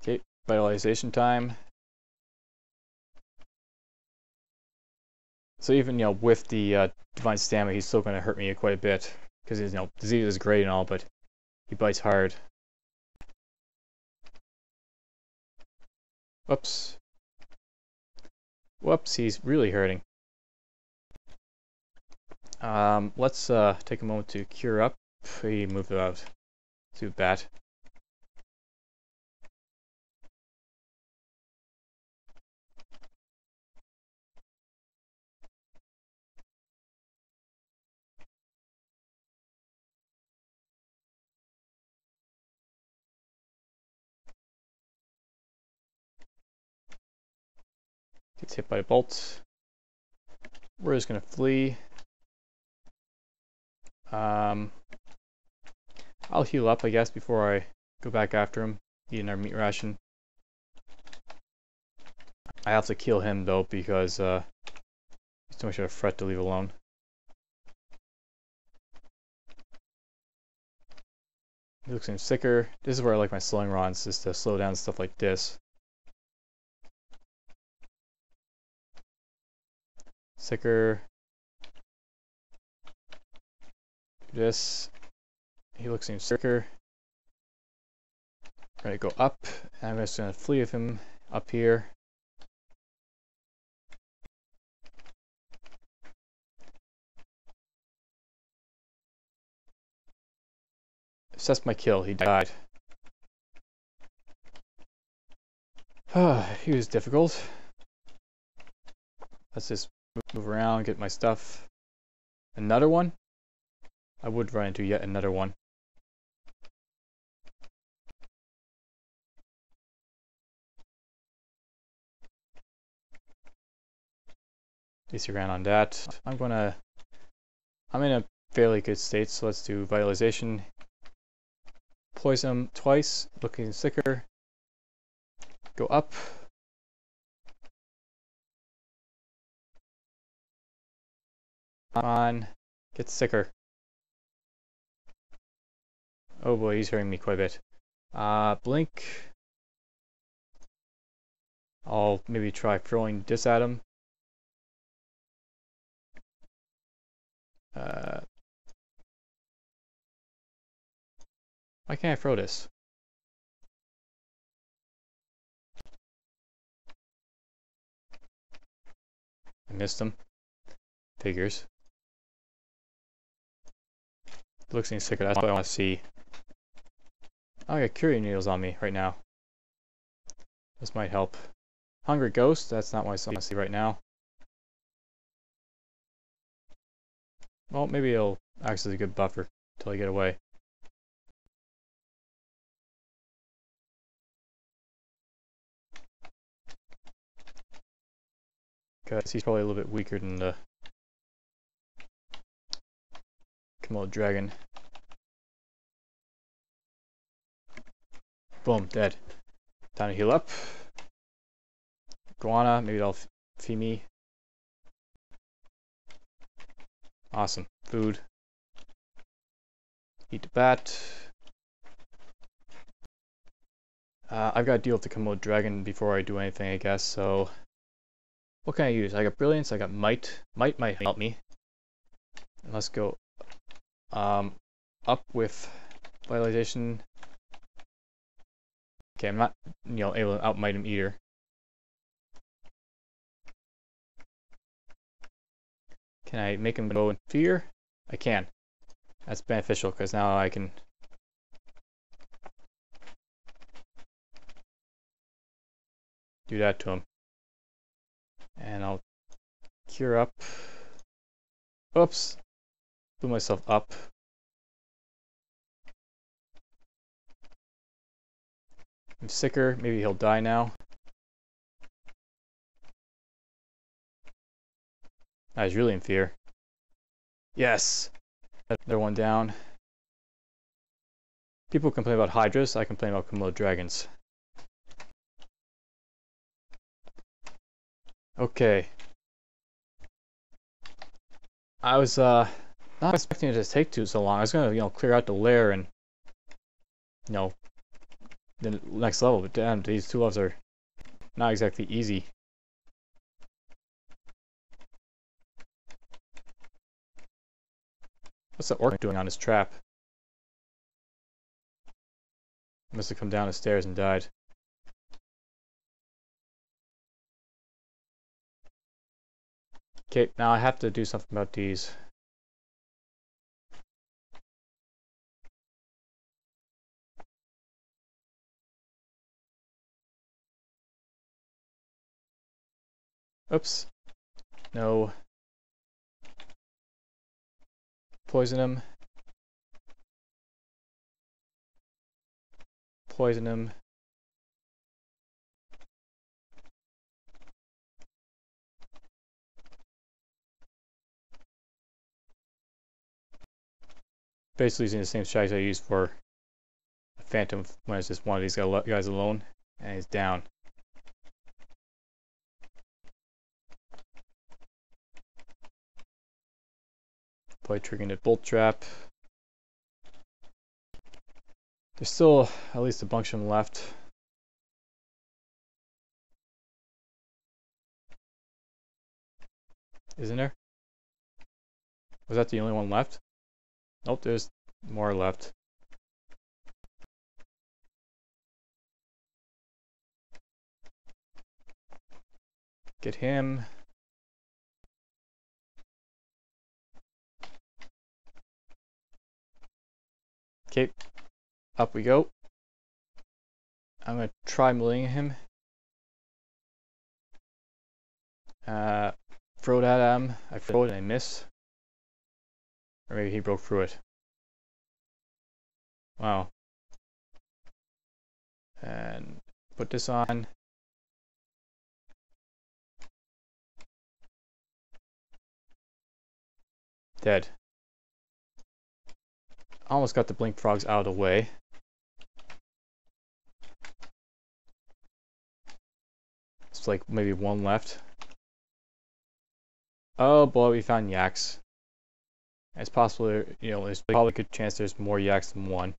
Okay, vitalization time. So even, with the divine stamina, he's still going to hurt me quite a bit because his, disease is great and all, but he bites hard. Whoops. Whoops, he's really hurting. Let's take a moment to cure up. He moved out. Too bad. Gets hit by a bolt. We're just gonna flee. I'll heal up, I guess, before I go back after him, eat another meat ration. I have to kill him though because he's too much of a threat to leave alone. He looks even sicker. This is where I like my slowing rods, is to slow down stuff like this. Sicker. Do this. He looks even sicker. I'm gonna go up, and I'm just gonna flee with him up here. Assess my kill, he died. He was difficult. Let's just move around, get my stuff. Another one? I would run into yet another one. At least he ran on that. I'm in a fairly good state, so let's do vitalization. Poison him twice, looking sicker. Go up. Come on, get sicker. Oh boy, he's hurting me quite a bit. Blink. I'll maybe try throwing this at him. Why can't I throw this? I missed him. Figures. Looks any sicker, that's what I want to see. Oh, I got curing needles on me right now. This might help. Hungry Ghost, that's not what I want to see right now. Well, maybe it'll act as a good buffer until I get away. Because he's probably a little bit weaker than the Komodo Dragon. Boom, dead. Time to heal up. Iguana, maybe that'll feed me. Awesome. Food. Eat the bat. I've got to deal with the Komodo Dragon before I do anything, I guess, so... What can I use? I got Brilliance, I got Might. Might help me. And let's go up with Vitalization. Okay, I'm not, able to outmight him either. Can I make him go in fear? I can. That's beneficial because now I can do that to him. And I'll cure up. Oops. Blew myself up. I'm sicker. Maybe he'll die now. I was really in fear. Yes! Another one down. People complain about Hydras. I complain about Komodo Dragons. Okay. I was not expecting it to take so long. I was gonna, clear out the lair and, the next level. But damn, these two levels are not exactly easy. What's the orc doing on his trap? Must have come down the stairs and died. Okay, now I have to do something about these. Oops. No. Poison him. Poison him. Basically using the same strategy I used for a Phantom when it's just one of these guys alone, and he's down. Probably triggering the bolt trap. There's still at least a bunch of them left. Isn't there? Was that the only one left? Nope, there's more left. Get him. Okay, up we go. I'm gonna try meleeing him. Throw that at him. I throw it and I miss. Or maybe he broke through it. Wow. And put this on. Dead. Almost got the blink frogs out of the way. It's like maybe one left. Oh boy, we found Yaks. It's possible, there's probably a good chance there's more Yaks than one.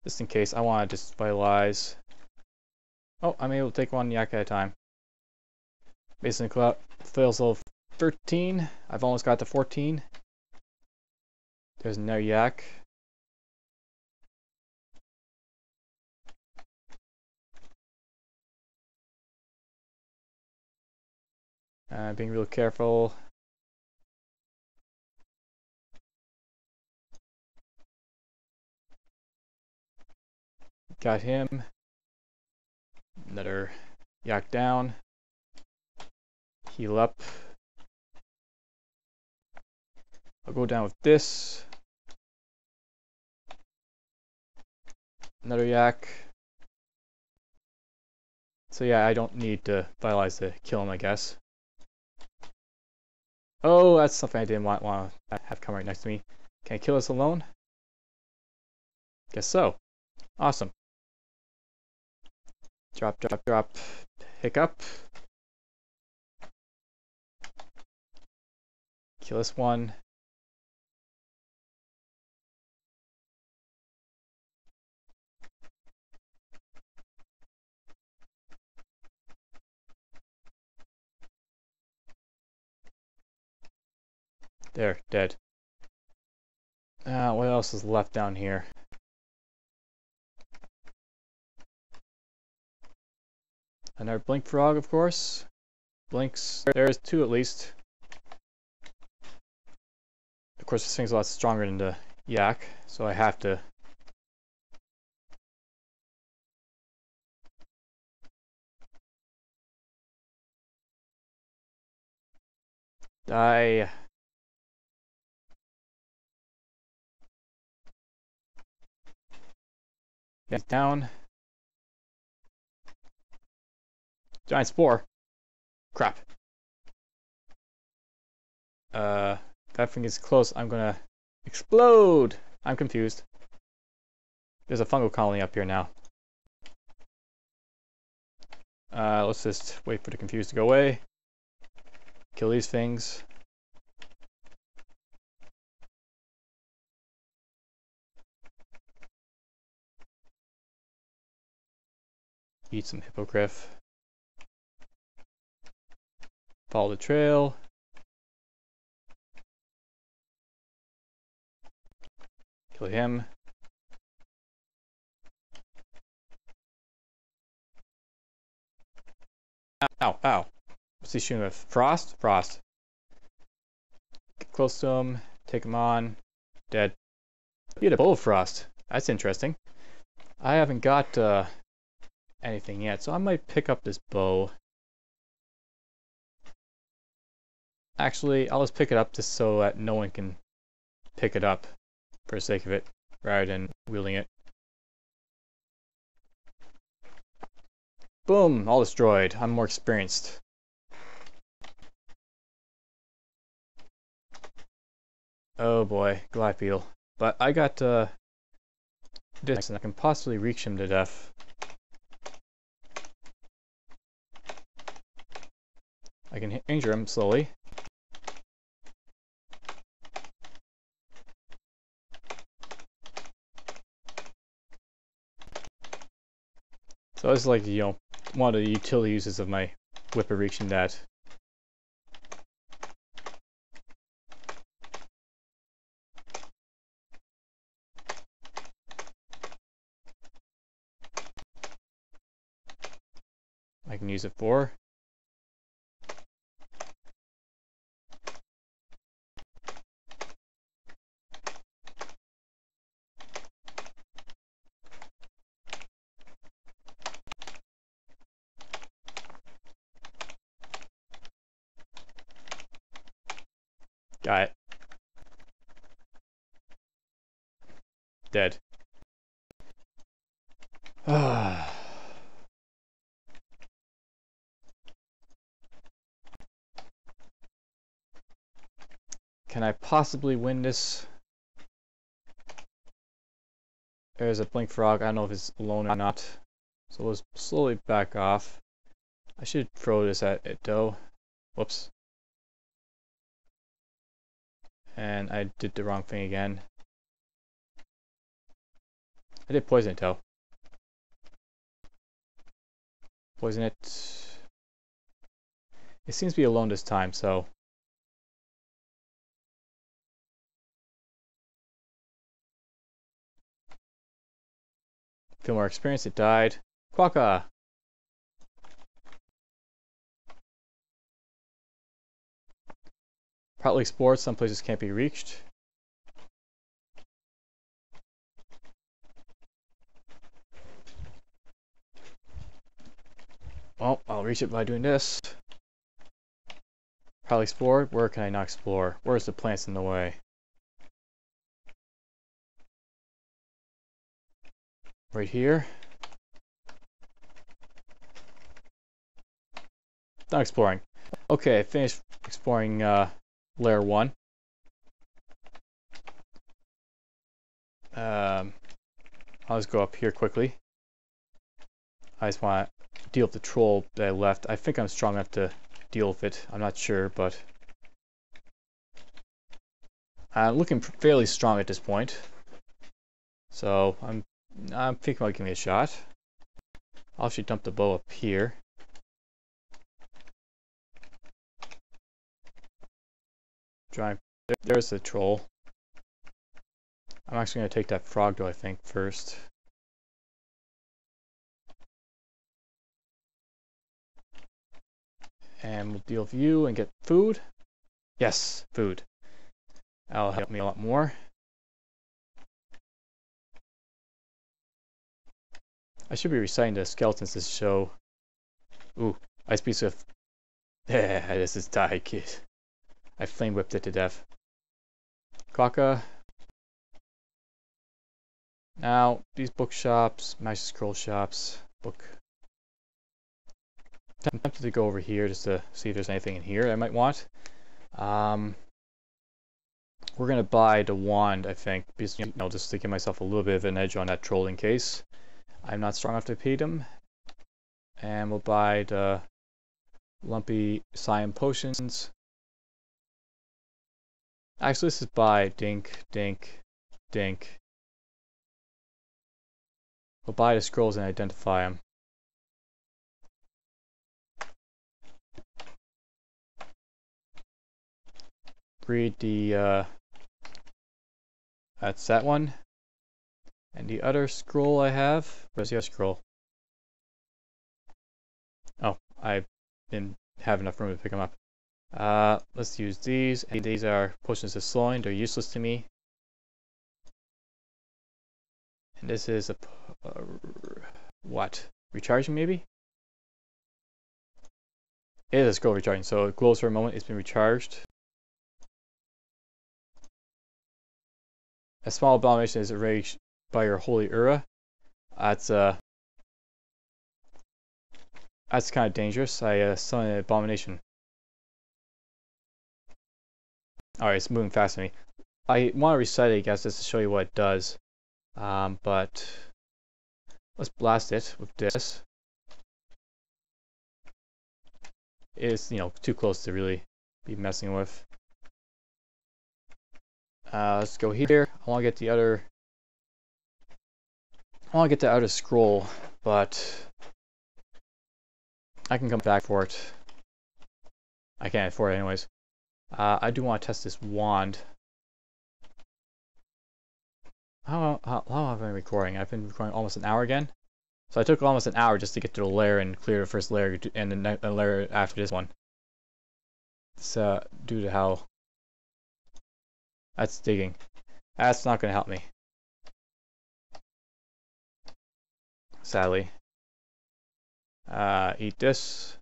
Just in case I want to just vitalize. Oh, I'm able to take one yak at a time. Basically, fails level 13. I've almost got to 14. There's another yak. Being real careful. Got him. Another yak down. Heal up. I'll go down with this. Another yak. So yeah, I don't need to vitalize to kill him, I guess. Oh, that's something I didn't want to have come right next to me. Can I kill this alone? Guess so. Awesome. Drop, drop, drop. Hiccup. Kill this one. There, dead. What else is left down here? Another blink frog, of course. Blinks. There's two at least. Of course, this thing's a lot stronger than the yak, so I have to. Die. He's down. Giant Spore. Crap. That thing is close. I'm gonna explode. I'm confused. There's a fungal colony up here now. Let's just wait for the confused to go away. Kill these things. Eat some hippogriff. Follow the trail. Kill him. Ow, ow. What's he shooting with? Frost? Frost. Get close to him. Take him on. Dead. He had a bow of frost. That's interesting. I haven't got anything yet, so I might pick up this bow. Actually, I'll just pick it up just so that no one can pick it up for the sake of it, rather than wielding it. Boom! All destroyed. I'm more experienced. Oh boy, Goliath Beetle. But I got this, and I can possibly reach him to death. I can injure him slowly. So this is like, you know, one of the utility uses of my whipper reaching that. I can use it for. Got it. Dead. Can I possibly win this? There's a blink frog. I don't know if it's alone or not. So let's slowly back off. I should throw this at it though. Whoops. And I did the wrong thing again. I did poison it though. Poison it. It seems to be alone this time, so. Feel more experience, it died. Quokka! Partly explored, some places can't be reached. Well, I'll reach it by doing this. Partly explored, where can I not explore? Where's the plants in the way? Right here. Not exploring. Okay, finished exploring Lair 1. I'll just go up here quickly. I just want to deal with the troll that I left. I think I'm strong enough to deal with it. I'm not sure, but I'm looking fairly strong at this point. So I'm thinking about giving it a shot. I'll actually dump the bow up here. There's the troll. I'm actually going to take that frog though, I think, first. And we'll deal with you and get food. Yes, food. That'll help me a lot more. I should be reciting the skeletons to show. Ooh, ice piece of. Yeah, this is die, kid. I flame whipped it to death. Quokka. Now, these bookshops, magic scroll shops, book. I'm tempted to go over here just to see if there's anything in here I might want. We're gonna buy the wand, I think, because, you know, just to give myself a little bit of an edge on that troll in case I'm not strong enough to beat him. And we'll buy the lumpy cyan potions. Actually, this is buy dink, dink, dink. We'll buy the scrolls and identify them. Read the that's that one. And the other scroll I have, where's the other scroll? Oh, I didn't have enough room to pick them up. Let's use these, and these are potions of slowing. They're useless to me. And this is a what? Recharging maybe? It is a scroll recharging, so it glows for a moment. It's been recharged. A small abomination is enraged by your holy Ura. That's kind of dangerous. I saw an abomination. Alright, it's moving fast to me. I want to recite it, I guess, just to show you what it does. But let's blast it with this. It's, you know, too close to really be messing with. Let's go here. I want to get the other. I want to get the outer scroll, but I can come back for it. I can't afford it anyways. I do want to test this wand. How long have I been recording? I've been recording almost an hour again. So I took almost an hour just to get to the lair and clear the first lair, and the lair after this one. It's due to how that's digging. That's not going to help me, sadly. Eat this.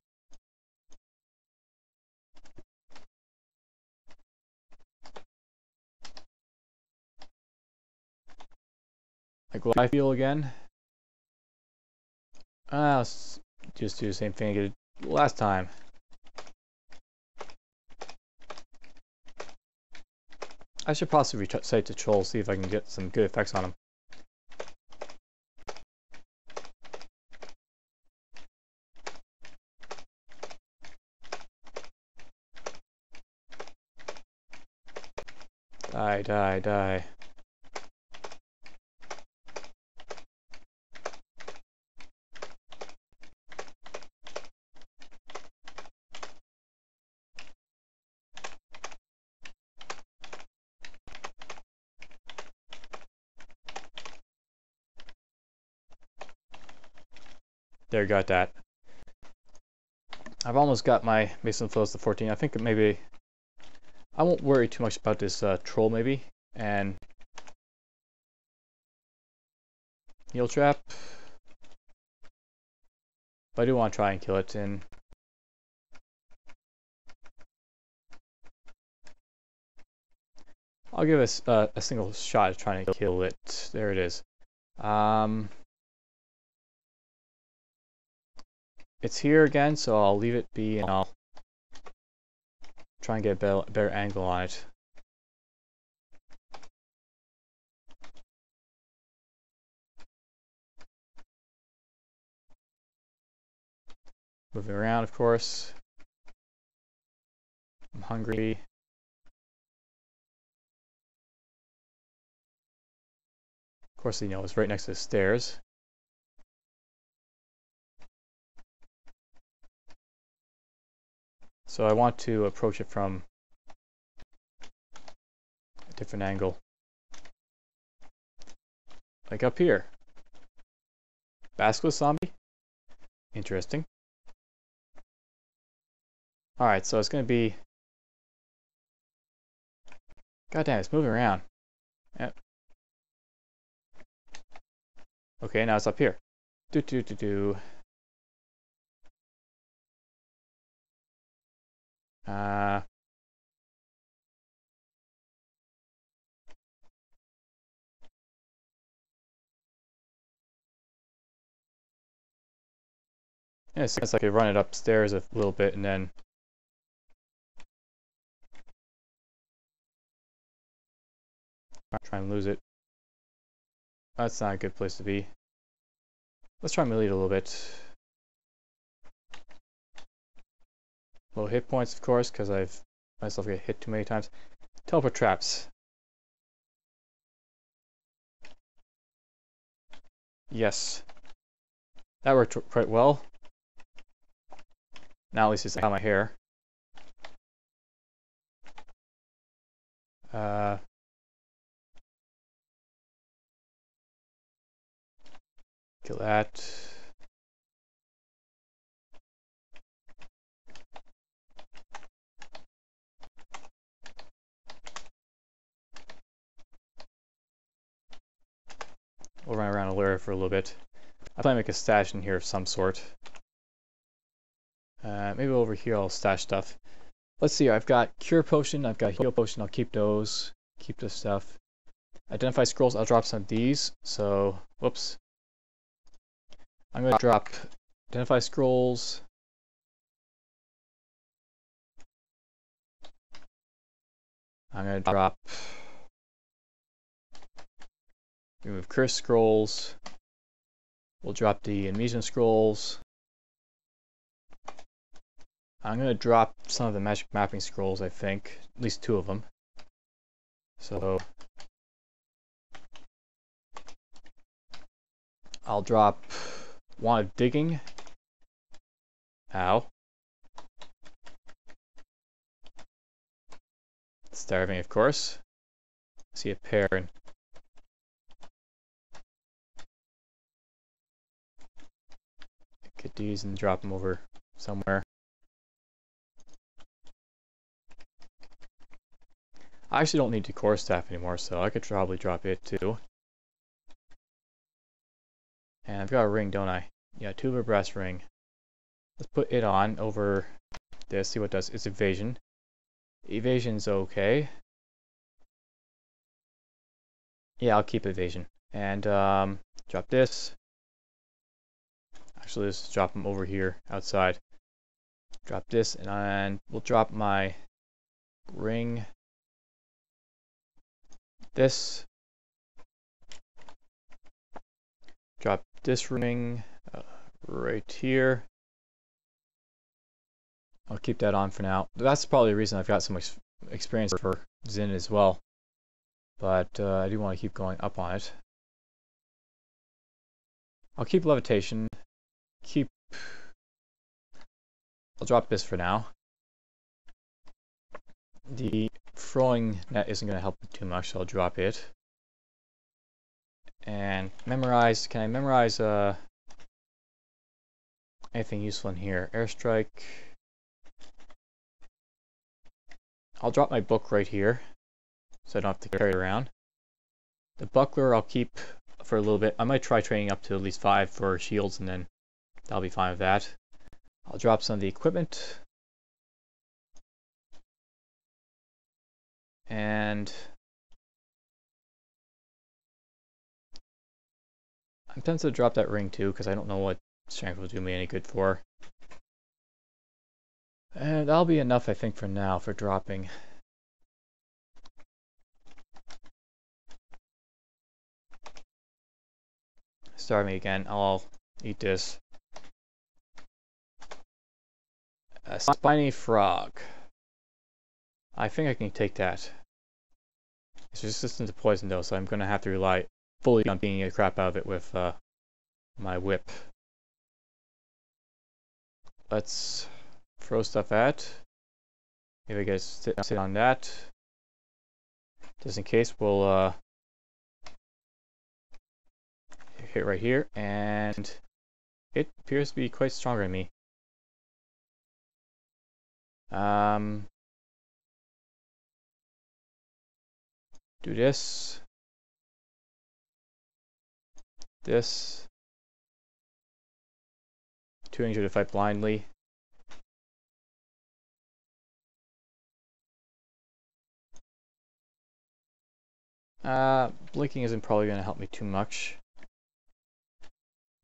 Like, will I feel again? Let's just do the same thing I did last time. I should possibly recite the troll, see if I can get some good effects on him. Die, die, die. There, got that. I've almost got my Mason flows to 14. I think maybe I won't worry too much about this troll maybe. And heal trap. But I do want to try and kill it. And I'll give us a single shot at trying to kill it. There it is. It's here again, so I'll leave it be and I'll try and get a better angle on it. Moving around, of course. I'm hungry. Of course, you know, it's right next to the stairs. So I want to approach it from a different angle. Like up here. Basilisk zombie? Interesting. Alright, so it's going to be... God damn, it's moving around. Yep. Okay, now it's up here. Do. Yeah, it seems like I run it upstairs a little bit and then try and lose it. That's not a good place to be. Let's try and melee it a little bit. Low hit points, of course, because I've myself get hit too many times. Teleport traps. Yes. That worked quite well. Now at least it's out of my hair. Kill that. We'll run around a Lair for a little bit. I plan to make a stash in here of some sort. Maybe over here I'll stash stuff. Let's see, I've got Cure Potion, I've got Heal Potion, I'll keep those. Keep this stuff. Identify Scrolls, I'll drop some of these. So, whoops. I'm going to drop Identify Scrolls. I'm going to drop Remove Curse Scrolls. We'll drop the Amnesia Scrolls. I'm going to drop some of the Magic Mapping Scrolls, I think. At least 2 of them. So I'll drop Wand of Digging. Ow. Starving, of course. See a pair and get these and drop them over somewhere. I actually don't need the core staff anymore, so I could probably drop it too. And I've got a ring, don't I? Yeah, tubular brass ring. Let's put it on over this, see what it does. It's evasion. Evasion's okay. Yeah, I'll keep evasion. And drop this. Actually, let's drop them over here outside. Drop this, and we'll drop my ring. This. Drop this ring right here. I'll keep that on for now. That's probably the reason I've got so much experience for Zin as well. But I do want to keep going up on it. I'll keep levitation. I'll drop this for now. The throwing net isn't going to help too much, so I'll drop it. And memorize. Can I memorize Anything useful in here? Airstrike. I'll drop my book right here, so I don't have to carry it around. The buckler I'll keep for a little bit. I might try training up to at least 5 for shields, and then that'll be fine with that. I'll drop some of the equipment. And I'm tempted to drop that ring too, because I don't know what strength will do me any good for. And that'll be enough, I think, for now, for dropping. Starving again. I'll eat this. A Spiny Frog. I think I can take that. It's resistant to poison though, so I'm going to have to rely fully on beating the crap out of it with my whip. Let's throw stuff at. Maybe I guys sit on that. Just in case, we'll hit right here, and it appears to be quite stronger than me. Do this. This. Too injured to fight blindly. Blinking isn't probably going to help me too much.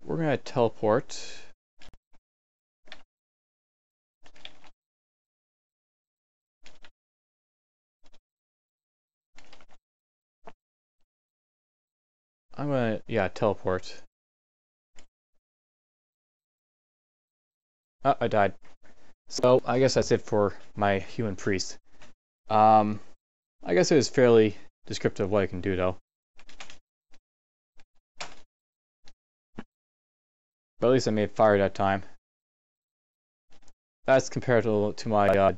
We're going to teleport. I'm going to, yeah, teleport. Oh, I died. So, I guess that's it for my human priest. I guess it was fairly descriptive of what I can do, though. But at least I made fire that time. That's compared to my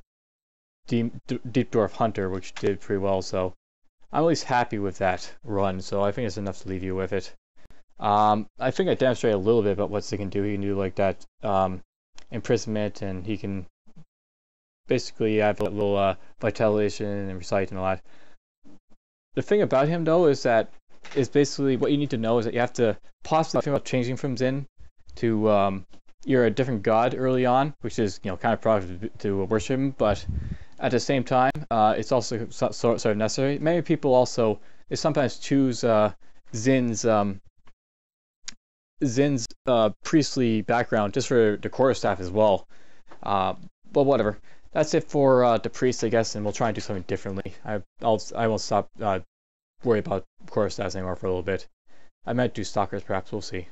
Deep Dwarf Hunter, which did pretty well, so I'm at least happy with that run, so I think it's enough to leave you with it. I think I demonstrated a little bit about what they can do. He can do like that imprisonment, and he can basically have a little vitalization and recite and all that. The thing about him, though, is basically what you need to know is that you have to possibly think about changing from Zin to you're a different god early on, which is kind of product to worship him, but at the same time, it's also sort of necessary. Many people also sometimes choose Zin's priestly background just for the quarterstaff as well. But whatever. That's it for the priest, I guess, and we'll try and do something differently. I won't stop worry about quarterstaffs anymore for a little bit. I might do stalkers, perhaps. We'll see.